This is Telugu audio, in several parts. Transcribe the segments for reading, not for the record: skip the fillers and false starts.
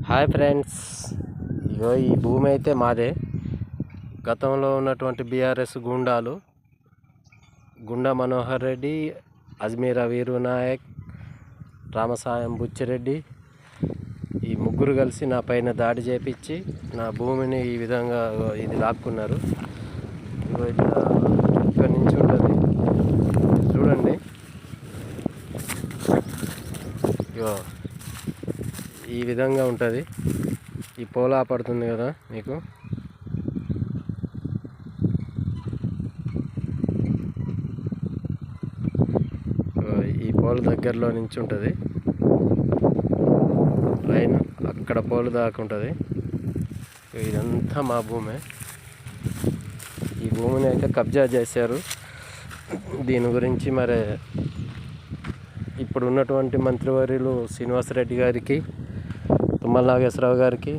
హాయ్ ఫ్రెండ్స్, ఇగో ఈ భూమి అయితే మాదే. గతంలో ఉన్నటువంటి బీఆర్ఎస్ గుండాలు గుండా మనోహర్ రెడ్డి, అజ్మీరా వీరు నాయక్, రామసాయం బుచ్చిరెడ్డి ఈ ముగ్గురు కలిసి నా పైన దాడి చేపించి నా భూమిని ఈ విధంగా ఇది లాక్కున్నారు. ఇగో ఇట్లా ఇక్కడ నుంచి ఉంటుంది చూడండి. ఇగో ఈ విధంగా ఉంటుంది. ఈ పోలా పడుతుంది కదా మీకు, ఈ పోల్ దగ్గరలో నుంచి ఉంటుంది లైన్, అక్కడ పోలు దాకా ఉంటుంది. ఇదంతా మా భూమే. ఈ భూమిని అయితే కబ్జా చేశారు. దీని గురించి మరి ఇప్పుడు ఉన్నటువంటి మంత్రివర్యులు శ్రీనివాసరెడ్డి గారికి, తుమ్మల నాగేశ్వరరావు గారికి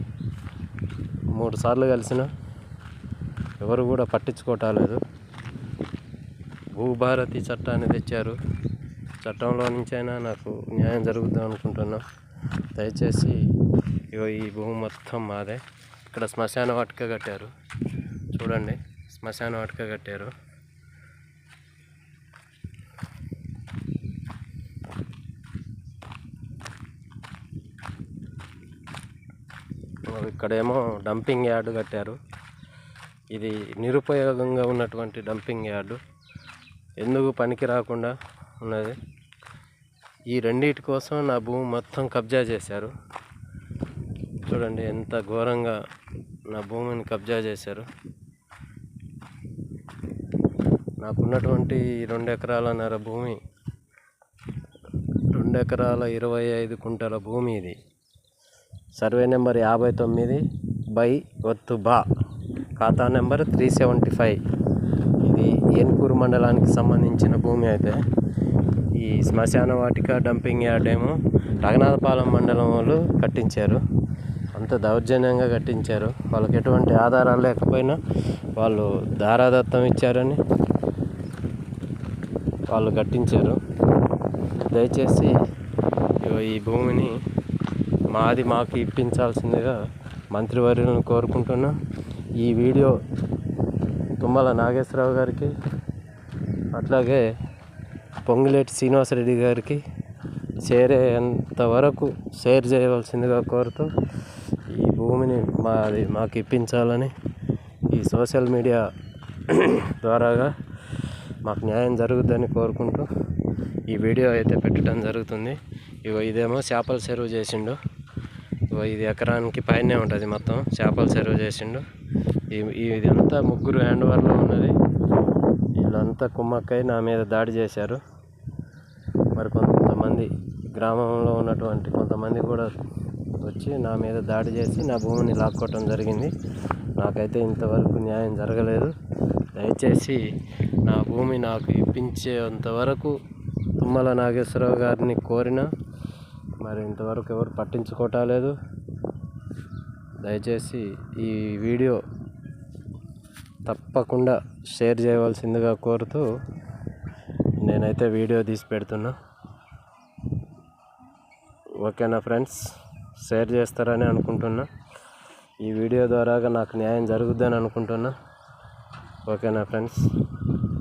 3 సార్లు కలిసిన ఎవరు కూడా పట్టించుకోవట్లేదు. భూభారతి చట్టాన్ని తెచ్చారు. చట్టంలో నుంచైనా నాకు న్యాయం జరుగుద్దాం అనుకుంటున్నాం. దయచేసి ఈ భూమి మొత్తం మాదే. ఇక్కడ శ్మశాన వాటిక కట్టారు చూడండి, శ్మశాన వాటిక కట్టారు. ఇక్కడేమో డంపింగ్ యార్డు కట్టారు. ఇది నిరుపయోగంగా ఉన్నటువంటి డంపింగ్ యార్డు, ఎందుకు పనికి రాకుండా ఉన్నది. ఈ రెండింటి కోసం నా భూమి మొత్తం కబ్జా చేశారు. చూడండి ఎంత ఘోరంగా నా భూమిని కబ్జా చేశారు. నాకున్నటువంటి 2 ఎకరాలన్నర భూమి, 2 ఎకరాల 25 కుంటల భూమి. ఇది సర్వే నెంబర్ 59/బా, ఖాతా నెంబర్ 375. ఇది ఏన్కూరు మండలానికి సంబంధించిన భూమి. అయితే ఈ శ్మశాన వాటిక డంపింగ్ యార్డ్ ఏమో రఘునాథపాలెం మండలం వాళ్ళు కట్టించారు. అంత దౌర్జన్యంగా కట్టించారు. వాళ్ళకి ఎటువంటి ఆధారాలు లేకపోయినా వాళ్ళు దారాదత్తం ఇచ్చారని వాళ్ళు కట్టించారు. దయచేసి ఈ భూమిని మాకు ఇప్పించాల్సిందిగా మంత్రివర్యులను కోరుకుంటున్నా. ఈ వీడియో తుమ్మల నాగేశ్వరరావు గారికి, అట్లాగే పొంగులేటి శ్రీనివాసరెడ్డి గారికి చేరేంతవరకు షేర్ చేయవలసిందిగా కోరుతూ ఈ భూమిని మాకు ఇప్పించాలని ఈ సోషల్ మీడియా ద్వారాగా మాకు న్యాయం జరుగుద్దని కోరుకుంటూ ఈ వీడియో అయితే పెట్టడం జరుగుతుంది. ఇదేమో చేపల చెరువు చేసిండు. ఇది ఎకరానికి పైనే ఉంటుంది మొత్తం. చేపల చెరువు చేసిండు. ఇదంతా 3 హ్యాండ్ ఓవర్లో ఉన్నది. వీళ్ళంతా కుమ్మక్కై నా మీద దాడి చేశారు. మరి కొంతమంది గ్రామంలో ఉన్నటువంటి కొంతమంది కూడా వచ్చి నా మీద దాడి చేసి నా భూమిని లాక్కోవటం జరిగింది. నాకైతే ఇంతవరకు న్యాయం జరగలేదు. దయచేసి నా భూమి నాకు ఇప్పించేంతవరకు తుమ్మల నాగేశ్వరరావు గారిని కోరినా మరి ఇంతవరకు ఎవరు పట్టించుకోవట్లేదు. దయచేసి ఈ వీడియో తప్పకుండా షేర్ చేయవలసిందిగా కోరుతూ నేనైతే వీడియో తీసి పెడుతున్నా. ఓకేనా ఫ్రెండ్స్, షేర్ చేస్తారని అనుకుంటున్నా. ఈ వీడియో ద్వారా నాకు న్యాయం జరుగుద్దని అనుకుంటున్నా. ఓకేనా ఫ్రెండ్స్.